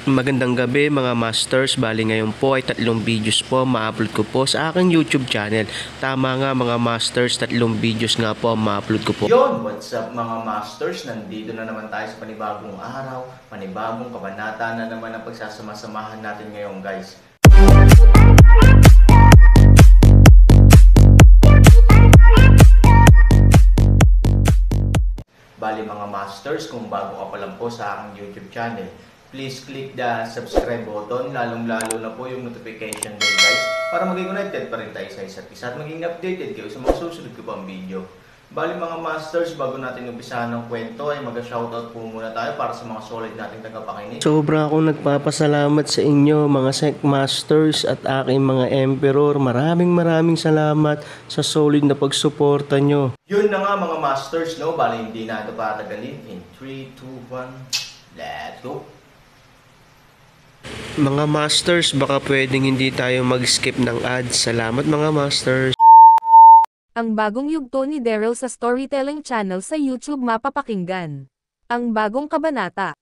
Magandang gabi mga masters, bali ngayon po ay 3 videos po ma-upload ko po sa aking YouTube channel. Tama nga mga masters, 3 videos nga po ma-upload ko po. Yon, what's up mga masters? Nandito na naman tayo sa panibagong araw, panibagong kabanata na naman ang pagsasama-samahan natin ngayon guys. Bali mga masters, kung bago ka pa lang po sa aking YouTube channel, please click the subscribe button, lalong-lalo na po yung notification bell guys, para maging connected pa rin tayo sa isa't isa at maging updated kayo sa mga susunod ko pang video. Bali mga masters, bago natin umpisahan ng kwento ay mag-shoutout po muna tayo para sa mga solid nating tagapakinig. Sobra akong nagpapasalamat sa inyo mga Sec Masters at aking mga Emperor. Maraming salamat sa solid na pagsuporta nyo. Yun na nga mga masters, no? Bali hindi na ito patagalin. In 3, 2, 1, let's go! Mga masters, baka pwedeng hindi tayo mag-skip ng ads. Salamat mga masters. Ang bagong yugto ni Daryl sa Storytelling Channel sa YouTube mapapakinggan. Ang bagong kabanata.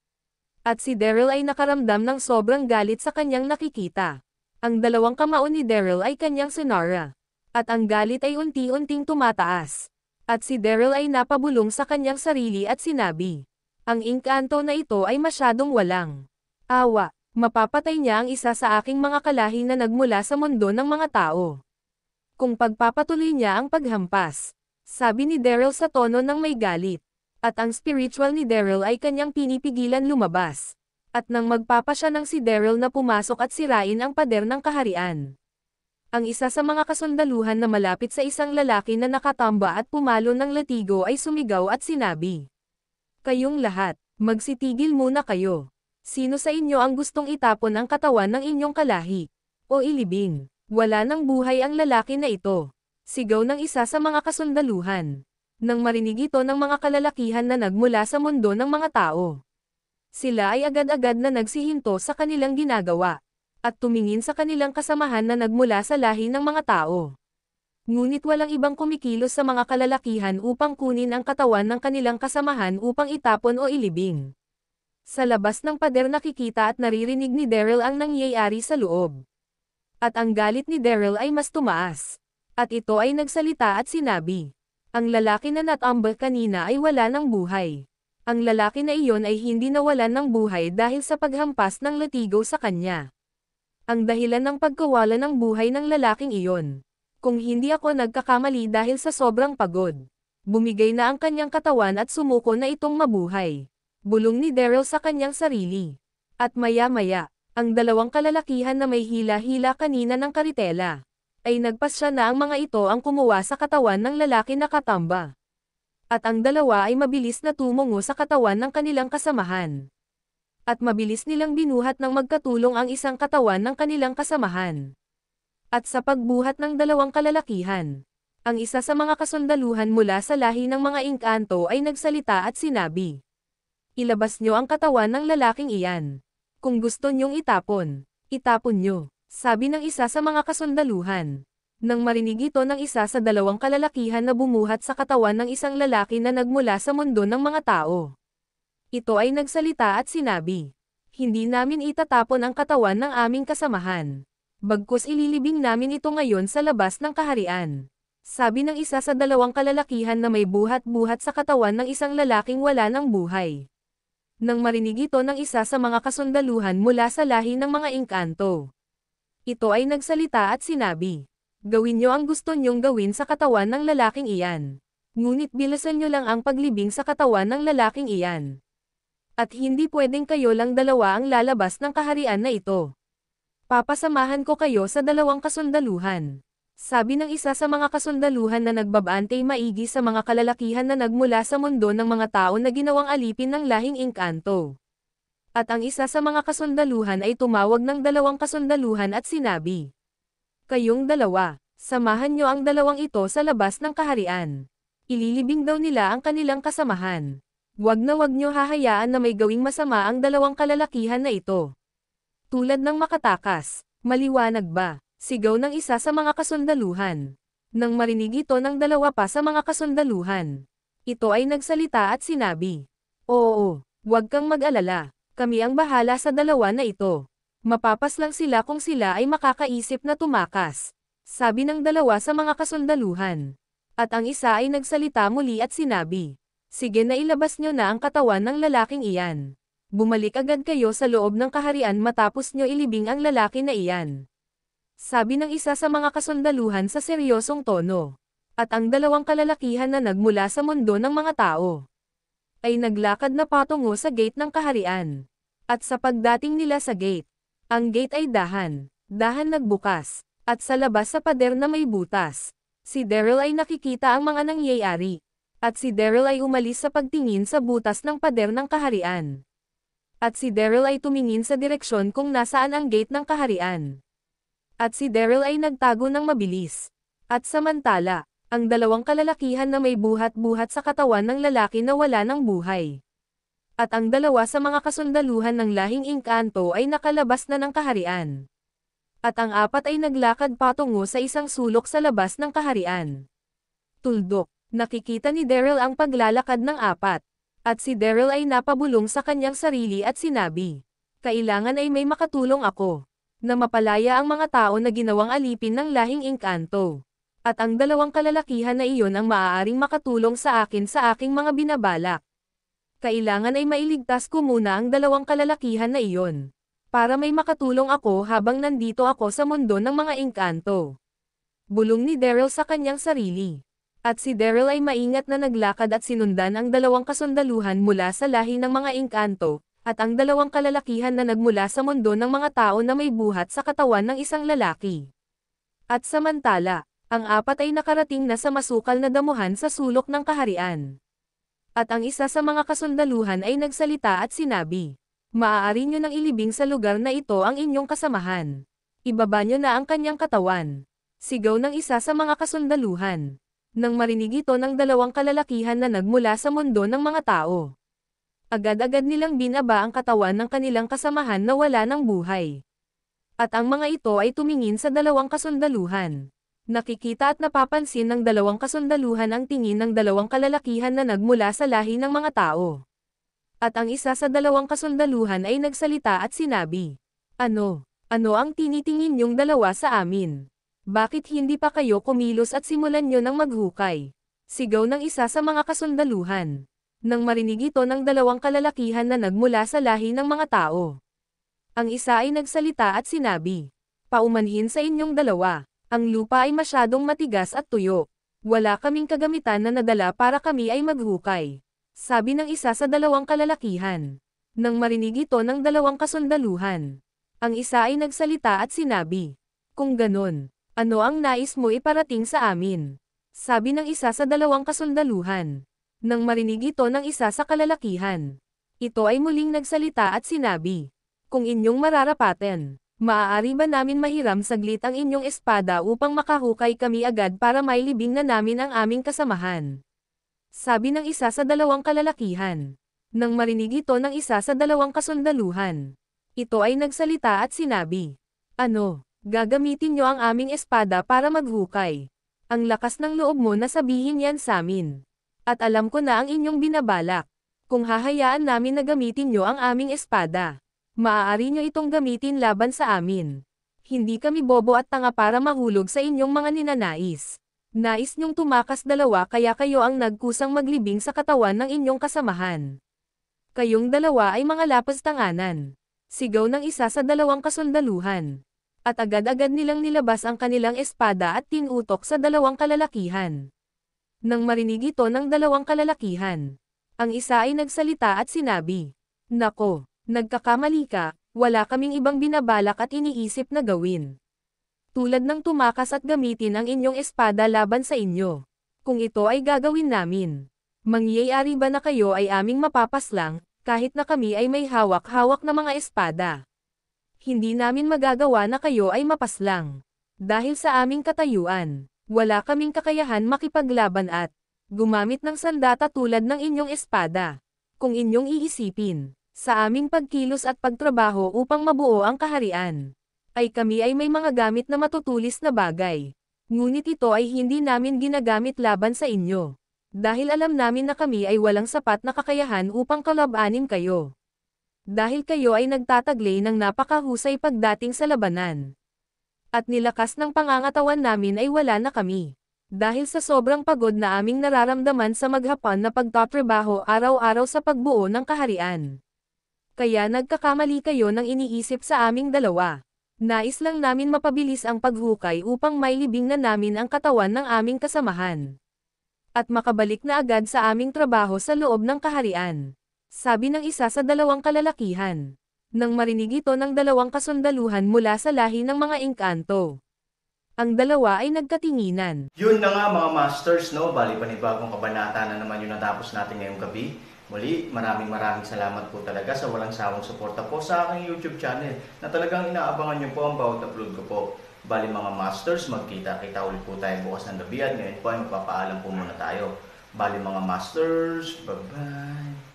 At si Daryl ay nakaramdam ng sobrang galit sa kanyang nakikita. Ang dalawang kamao ni Daryl ay kanyang sinara. At ang galit ay unti-unting tumataas. At si Daryl ay napabulong sa kanyang sarili at sinabi, ang engkanto na ito ay masyadong walang awa. Mapapatay niya ang isa sa aking mga kalahi na nagmula sa mundo ng mga tao. Kung pagpapatuloy niya ang paghampas, sabi ni Daryl sa tono ng may galit. At ang spiritual ni Daryl ay kanyang pinipigilan lumabas. At nang magpapasya ng si Daryl na pumasok at sirain ang pader ng kaharian. Ang isa sa mga kasundaluhan na malapit sa isang lalaki na nakatamba at pumalo ng latigo ay sumigaw at sinabi, kayong lahat, magsitigil muna kayo. Sino sa inyo ang gustong itapon ang katawan ng inyong kalahi? O ilibing? Wala nang buhay ang lalaki na ito. Sigaw ng isa sa mga kasundaluhan. Nang marinig ito ng mga kalalakihan na nagmula sa mundo ng mga tao. Sila ay agad-agad na nagsihinto sa kanilang ginagawa. At tumingin sa kanilang kasamahan na nagmula sa lahi ng mga tao. Ngunit walang ibang kumikilos sa mga kalalakihan upang kunin ang katawan ng kanilang kasamahan upang itapon o ilibing. Sa labas ng pader nakikita at naririnig ni Daryl ang nangyayari sa loob. At ang galit ni Daryl ay mas tumaas. At ito ay nagsalita at sinabi, ang lalaki na natambal kanina ay wala ng buhay. Ang lalaki na iyon ay hindi nawalan ng buhay dahil sa paghampas ng latigo sa kanya. Ang dahilan ng pagkawala ng buhay ng lalaking iyon. Kung hindi ako nagkakamali dahil sa sobrang pagod. Bumigay na ang kanyang katawan at sumuko na itong mabuhay. Bulong ni Daryl sa kanyang sarili. At maya-maya, ang dalawang kalalakihan na may hila-hila kanina ng karitela, ay nagpasya na ang mga ito ang kumuha sa katawan ng lalaki na katamba. At ang dalawa ay mabilis na tumungo sa katawan ng kanilang kasamahan. At mabilis nilang binuhat ng magkatulong ang isang katawan ng kanilang kasamahan. At sa pagbuhat ng dalawang kalalakihan, ang isa sa mga kasundaluhan mula sa lahi ng mga engkanto ay nagsalita at sinabi, ilabas nyo ang katawan ng lalaking iyan. Kung gusto nyong itapon, itapon nyo, sabi ng isa sa mga kasundaluhan. Nang marinig ito ng isa sa dalawang kalalakihan na bumuhat sa katawan ng isang lalaki na nagmula sa mundo ng mga tao. Ito ay nagsalita at sinabi, hindi namin itatapon ang katawan ng aming kasamahan. Bagkus ililibing namin ito ngayon sa labas ng kaharian. Sabi ng isa sa dalawang kalalakihan na may buhat-buhat sa katawan ng isang lalaking wala ng buhay. Nang marinig ito ng isa sa mga kasundaluhan mula sa lahi ng mga engkanto. Ito ay nagsalita at sinabi, gawin nyo ang gusto nyong gawin sa katawan ng lalaking iyan. Ngunit bilisan nyo lang ang paglibing sa katawan ng lalaking iyan. At hindi pwedeng kayo lang dalawa ang lalabas ng kaharian na ito. Papasamahan ko kayo sa dalawang kasundaluhan. Sabi ng isa sa mga kasundaluhan na nagbabantay maigi sa mga kalalakihan na nagmula sa mundo ng mga tao na ginawang alipin ng lahing engkanto. At ang isa sa mga kasundaluhan ay tumawag ng dalawang kasundaluhan at sinabi, kayong dalawa, samahan nyo ang dalawang ito sa labas ng kaharian. Ililibing daw nila ang kanilang kasamahan. Wag nyo hahayaan na may gawing masama ang dalawang kalalakihan na ito. Tulad ng makatakas, maliwanag ba? Sigaw ng isa sa mga kasundaluhan. Nang marinig ito ng dalawa pa sa mga kasundaluhan. Ito ay nagsalita at sinabi, oo, huwag kang mag-alala. Kami ang bahala sa dalawa na ito. Mapapas lang sila kung sila ay makakaisip na tumakas. Sabi ng dalawa sa mga kasundaluhan. At ang isa ay nagsalita muli at sinabi, sige na ilabas nyo na ang katawan ng lalaking iyan. Bumalik agad kayo sa loob ng kaharian matapos nyo ilibing ang lalaki na iyan. Sabi ng isa sa mga kasundaluhan sa seryosong tono. At ang dalawang kalalakihan na nagmula sa mundo ng mga tao ay naglakad na patungo sa gate ng kaharian. At sa pagdating nila sa gate, ang gate ay dahan nagbukas, at sa labas sa pader na may butas, si Daryl ay nakikita ang mga nangyayari. At si Daryl ay umalis sa pagtingin sa butas ng pader ng kaharian. At si Daryl ay tumingin sa direksyon kung nasaan ang gate ng kaharian. At si Daryl ay nagtago ng mabilis. At samantala, ang dalawang kalalakihan na may buhat-buhat sa katawan ng lalaki na wala ng buhay. At ang dalawa sa mga kasundaluhan ng lahing Engkanto ay nakalabas na ng kaharian. At ang apat ay naglakad patungo sa isang sulok sa labas ng kaharian. Tuldok, nakikita ni Daryl ang paglalakad ng apat. At si Daryl ay napabulong sa kanyang sarili at sinabi, kailangan ay may makatulong ako, na mapalaya ang mga tao na ginawang alipin ng lahing Engkanto. At ang dalawang kalalakihan na iyon ang maaaring makatulong sa akin sa aking mga binabalak. Kailangan ay mailigtas ko muna ang dalawang kalalakihan na iyon, para may makatulong ako habang nandito ako sa mundo ng mga Engkanto. Bulong ni Daryl sa kanyang sarili. At si Daryl ay maingat na naglakad at sinundan ang dalawang kasundaluhan mula sa lahi ng mga Engkanto, at ang dalawang kalalakihan na nagmula sa mundo ng mga tao na may buhat sa katawan ng isang lalaki. At samantala, ang apat ay nakarating na sa masukal na damuhan sa sulok ng kaharian. At ang isa sa mga kasundaluhan ay nagsalita at sinabi, maaari nyo nang ilibing sa lugar na ito ang inyong kasamahan. Ibaba nyo na ang kanyang katawan. Sigaw ng isa sa mga kasundaluhan. Nang marinig ito ng dalawang kalalakihan na nagmula sa mundo ng mga tao. Agad-agad nilang binaba ang katawan ng kanilang kasamahan na wala ng buhay. At ang mga ito ay tumingin sa dalawang kasundaluhan. Nakikita at napapansin ng dalawang kasundaluhan ang tingin ng dalawang kalalakihan na nagmula sa lahi ng mga tao. At ang isa sa dalawang kasundaluhan ay nagsalita at sinabi, ano ang tinitingin niyong dalawa sa amin? Bakit hindi pa kayo kumilos at simulan nyo ng maghukay? Sigaw ng isa sa mga kasundaluhan. Nang marinig ito ng dalawang kalalakihan na nagmula sa lahi ng mga tao. Ang isa ay nagsalita at sinabi, paumanhin sa inyong dalawa. Ang lupa ay masyadong matigas at tuyo. Wala kaming kagamitan na nadala para kami ay maghukay. Sabi ng isa sa dalawang kalalakihan. Nang marinig ito ng dalawang kasundaluhan. Ang isa ay nagsalita at sinabi, kung ganon, ano ang nais mo iparating sa amin? Sabi ng isa sa dalawang kasundaluhan. Nang marinig ito ng isa sa kalalakihan. Ito ay muling nagsalita at sinabi, kung inyong mararapaten. Maaari ba namin mahiram saglit ang inyong espada upang makahukay kami agad para mailibing na namin ang aming kasamahan? Sabi ng isa sa dalawang kalalakihan. Nang marinig ito ng isa sa dalawang kasundaluhan. Ito ay nagsalita at sinabi, gagamitin nyo ang aming espada para maghukay. Ang lakas ng loob mo na sabihin yan sa amin. At alam ko na ang inyong binabalak. Kung hahayaan namin na gamitin nyo ang aming espada. Maaari nyo itong gamitin laban sa amin. Hindi kami bobo at tanga para mahulog sa inyong mga ninanais. Nais nyong tumakas dalawa kaya kayo ang nagkusang maglibing sa katawan ng inyong kasamahan. Kayong dalawa ay mga lapaz-tanganan. Sigaw ng isa sa dalawang kasundaluhan. At agad-agad nilang nilabas ang kanilang espada at tinutok sa dalawang kalalakihan. Nang marinig ito ng dalawang kalalakihan. Ang isa ay nagsalita at sinabi, nako. Nagkakamali ka, wala kaming ibang binabalak at iniisip na gawin. Tulad ng tumakas at gamitin ang inyong espada laban sa inyo. Kung ito ay gagawin namin, mangyayari ba na kayo ay aming mapapaslang, kahit na kami ay may hawak-hawak na mga espada? Hindi namin magagawa na kayo ay mapaslang. Dahil sa aming katayuan, wala kaming kakayahan makipaglaban at gumamit ng sandata tulad ng inyong espada. Kung inyong iisipin, sa aming pagkilos at pagtrabaho upang mabuo ang kaharian, ay kami ay may mga gamit na matutulis na bagay. Ngunit ito ay hindi namin ginagamit laban sa inyo. Dahil alam namin na kami ay walang sapat na kakayahan upang kalabanin kayo. Dahil kayo ay nagtataglay ng napakahusay pagdating sa labanan. At nilakas ng pangangatawan namin ay wala na kami. Dahil sa sobrang pagod na aming nararamdaman sa maghapon na pagtatrabaho araw-araw sa pagbuo ng kaharian. Kaya nagkakamali kayo ng iniisip sa aming dalawa. Nais lang namin mapabilis ang paghukay upang mailibing na namin ang katawan ng aming kasamahan. At makabalik na agad sa aming trabaho sa loob ng kaharian. Sabi ng isa sa dalawang kalalakihan. Nang marinig ito ng dalawang kasundaluhan mula sa lahi ng mga engkanto. Ang dalawa ay nagkatinginan. Yun na nga mga masters, no? Bali panibagong kabanata na naman yung natapos natin ngayong gabi. Muli, maraming salamat po talaga sa walang sawang suporta po sa aking YouTube channel na talagang inaabangan nyo po ang bawat upload ko po. Bali mga masters, magkita-kita ulit po tayo bukas ng gabi at ngayon po ay magpapaalam po muna tayo. Bali mga masters, bye-bye!